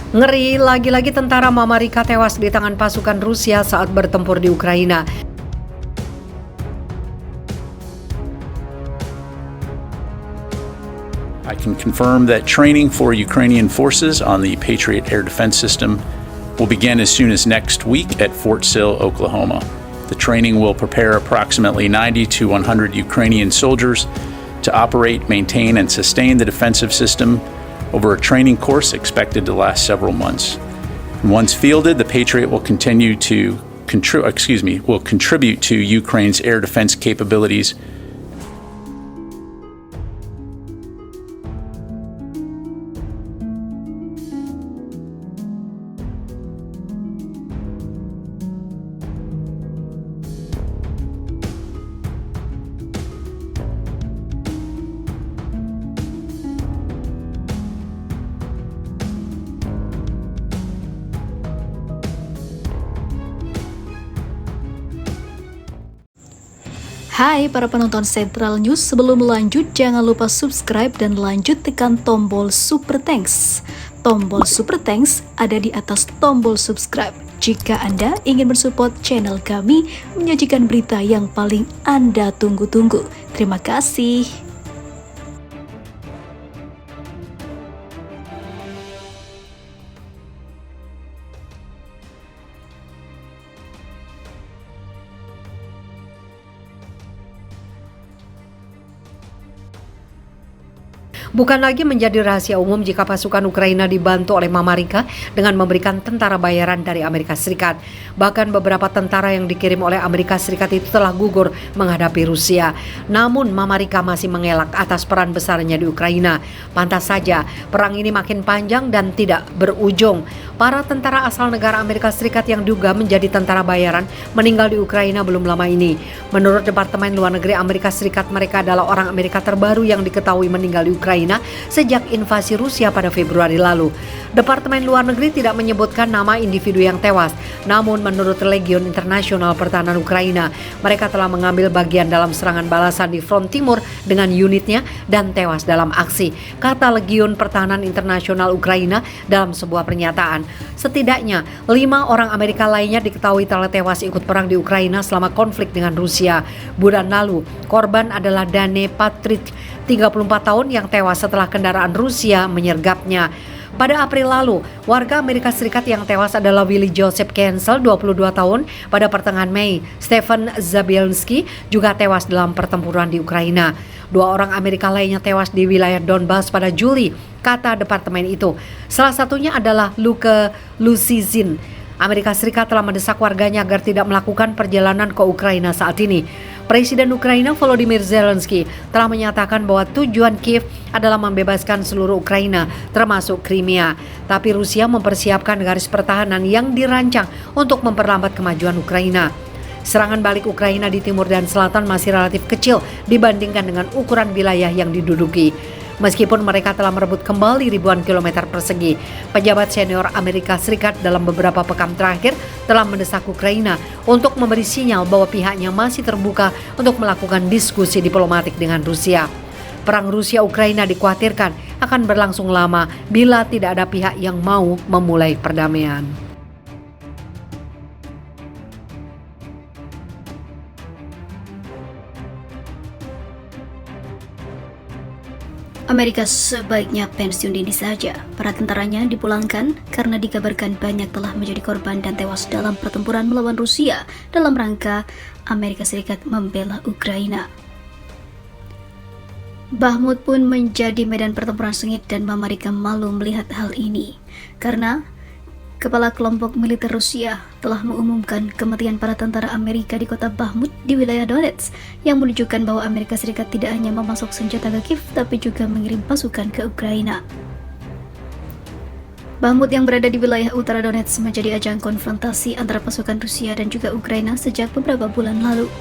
Ngeri, lagi-lagi tentara Mamarika tewas di tangan pasukan Rusia saat bertempur di Ukraina. I can confirm that training for Ukrainian forces on the Patriot air defense system will begin as soon as next week at Fort Sill, Oklahoma. The training will prepare approximately 90 to 100 Ukrainian soldiers to operate, maintain, and sustain the defensive system over a training course expected to last several months. Once fielded, the Patriot will continue to contribute to Ukraine's air defense capabilities. Hai para penonton Central News, sebelum lanjut jangan lupa subscribe dan lanjut tekan tombol Super Thanks. Tombol Super Thanks ada di atas tombol subscribe. Jika Anda ingin mensupport channel kami menyajikan berita yang paling Anda tunggu-tunggu. Terima kasih. Bukan lagi menjadi rahasia umum jika pasukan Ukraina dibantu oleh Mamarika dengan memberikan tentara bayaran dari Amerika Serikat. Bahkan beberapa tentara yang dikirim oleh Amerika Serikat itu telah gugur menghadapi Rusia. Namun Mamarika masih mengelak atas peran besarnya di Ukraina. Pantas saja perang ini makin panjang dan tidak berujung. Para tentara asal negara Amerika Serikat yang diduga menjadi tentara bayaran meninggal di Ukraina belum lama ini. Menurut Departemen Luar Negeri Amerika Serikat, mereka adalah orang Amerika terbaru yang diketahui meninggal di Ukraina sejak invasi Rusia pada Februari lalu. Departemen Luar Negeri tidak menyebutkan nama individu yang tewas. Namun menurut Legion Internasional Pertahanan Ukraina, mereka telah mengambil bagian dalam serangan balasan di front timur dengan unitnya dan tewas dalam aksi, kata Legion Pertahanan Internasional Ukraina dalam sebuah pernyataan. Setidaknya 5 orang Amerika lainnya diketahui telah tewas ikut perang di Ukraina selama konflik dengan Rusia. Bulan lalu, korban adalah Dane Patrit, 34 tahun yang tewas setelah kendaraan Rusia menyergapnya. Pada April lalu, warga Amerika Serikat yang tewas adalah Willie Joseph Cancel, 22 tahun. Pada pertengahan Mei, Stefan Zabielski juga tewas dalam pertempuran di Ukraina. 2 orang Amerika lainnya tewas di wilayah Donbas pada Juli, kata departemen itu. Salah satunya adalah Luke Lusizin. Amerika Serikat telah mendesak warganya agar tidak melakukan perjalanan ke Ukraina saat ini. Presiden Ukraina Volodymyr Zelensky telah menyatakan bahwa tujuan Kiev adalah membebaskan seluruh Ukraina, termasuk Crimea. Tapi Rusia mempersiapkan garis pertahanan yang dirancang untuk memperlambat kemajuan Ukraina. Serangan balik Ukraina di timur dan selatan masih relatif kecil dibandingkan dengan ukuran wilayah yang diduduki. Meskipun mereka telah merebut kembali ribuan kilometer persegi, pejabat senior Amerika Serikat dalam beberapa pekan terakhir telah mendesak Ukraina untuk memberi sinyal bahwa pihaknya masih terbuka untuk melakukan diskusi diplomatik dengan Rusia. Perang Rusia-Ukraina dikhawatirkan akan berlangsung lama bila tidak ada pihak yang mau memulai perdamaian. Amerika sebaiknya pensiun dini saja. Para tentaranya dipulangkan karena dikabarkan banyak telah menjadi korban dan tewas dalam pertempuran melawan Rusia dalam rangka Amerika Serikat membela Ukraina. Bahmut pun menjadi medan pertempuran sengit dan Mamarika malu melihat hal ini karena Kepala kelompok militer Rusia telah mengumumkan kematian para tentara Amerika di kota Bahmut di wilayah Donetsk yang menunjukkan bahwa Amerika Serikat tidak hanya memasok senjata ke Kiev tapi juga mengirim pasukan ke Ukraina. Bahmut yang berada di wilayah utara Donetsk menjadi ajang konfrontasi antara pasukan Rusia dan juga Ukraina sejak beberapa bulan lalu.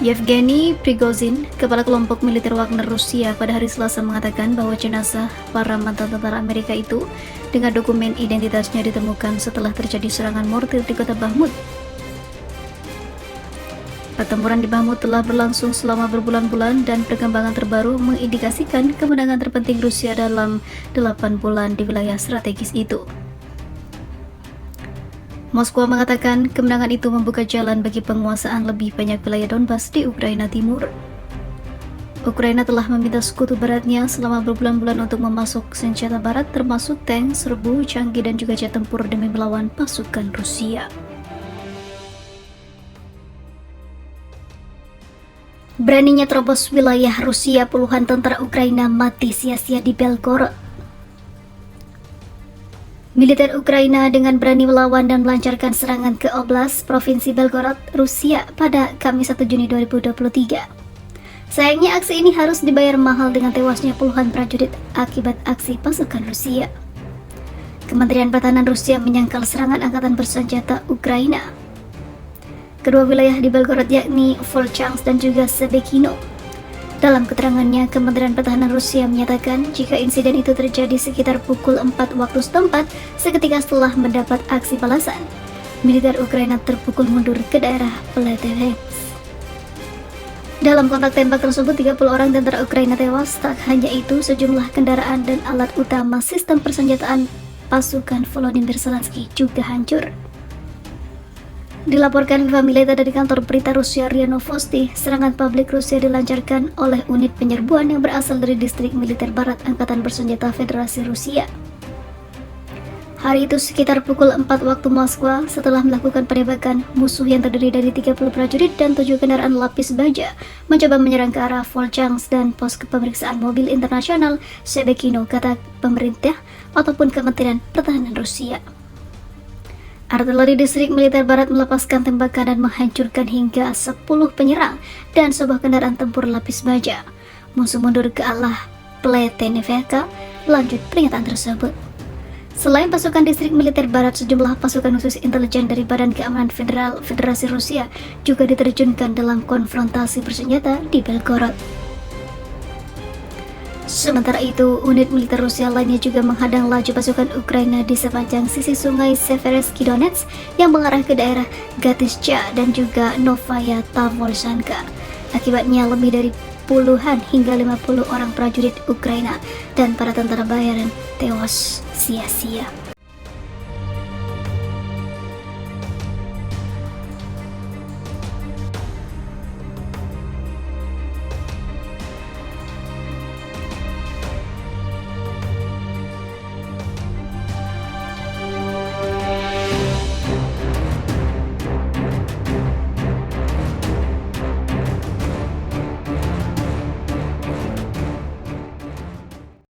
Yevgeny Prigozhin, kepala kelompok militer Wagner Rusia, pada hari Selasa mengatakan bahwa jenazah para mantan tentara Amerika itu dengan dokumen identitasnya ditemukan setelah terjadi serangan mortir di kota Bahmut. Pertempuran di Bahmut telah berlangsung selama berbulan-bulan dan perkembangan terbaru mengindikasikan kemenangan terpenting Rusia dalam 8 bulan di wilayah strategis itu. Moskwa mengatakan kemenangan itu membuka jalan bagi penguasaan lebih banyak wilayah Donbas di Ukraina Timur. Ukraina telah meminta sekutu baratnya selama berbulan-bulan untuk memasuk senjata barat termasuk tank, serbu, canggih dan juga jet tempur demi melawan pasukan Rusia. Beraninya terobos wilayah Rusia, puluhan tentara Ukraina mati sia-sia di Belgorod. Militer Ukraina dengan berani melawan dan melancarkan serangan ke Oblast, Provinsi Belgorod, Rusia pada Kamis 1 Juni 2023. Sayangnya aksi ini harus dibayar mahal dengan tewasnya puluhan prajurit akibat aksi pasukan Rusia. Kementerian Pertahanan Rusia menyangkal serangan angkatan bersenjata Ukraina. Kedua wilayah di Belgorod yakni Volchansk dan juga Sebekino. Dalam keterangannya, Kementerian Pertahanan Rusia menyatakan jika insiden itu terjadi sekitar pukul 4 waktu setempat, seketika setelah mendapat aksi balasan, militer Ukraina terpukul mundur ke daerah Pletevensk. Dalam kontak tembak tersebut, 30 orang tentara Ukraina tewas. Tak hanya itu, sejumlah kendaraan dan alat utama sistem persenjataan pasukan Volodymyr Zelensky juga hancur. Dilaporkan Viva Milita dari kantor berita Rusia RIA Novosti, serangan publik Rusia dilancarkan oleh unit penyerbuan yang berasal dari distrik militer barat Angkatan Bersenjata Federasi Rusia. Hari itu sekitar pukul 4 waktu Moskwa, setelah melakukan penembakan, musuh yang terdiri dari 30 prajurit dan 7 kendaraan lapis baja mencoba menyerang ke arah Volchansk dan pos pemeriksaan mobil internasional Sebekino, kata pemerintah ataupun Kementerian Pertahanan Rusia. Artileri distrik militer barat melepaskan tembakan dan menghancurkan hingga 10 penyerang dan sebuah kendaraan tempur lapis baja. Musuh mundur ke arah Pletevensk, lanjut pernyataan tersebut. Selain pasukan distrik militer barat, sejumlah pasukan khusus intelijen dari Badan Keamanan Federal Federasi Rusia juga diterjunkan dalam konfrontasi bersenjata di Belgorod. Sementara itu, unit militer Rusia lainnya juga menghadang laju pasukan Ukraina di sepanjang sisi sungai Seversky Donetsk yang mengarah ke daerah Gatizcha dan juga Novaya Tavolchanka. Akibatnya lebih dari puluhan hingga 50 orang prajurit Ukraina dan para tentara bayaran tewas sia-sia.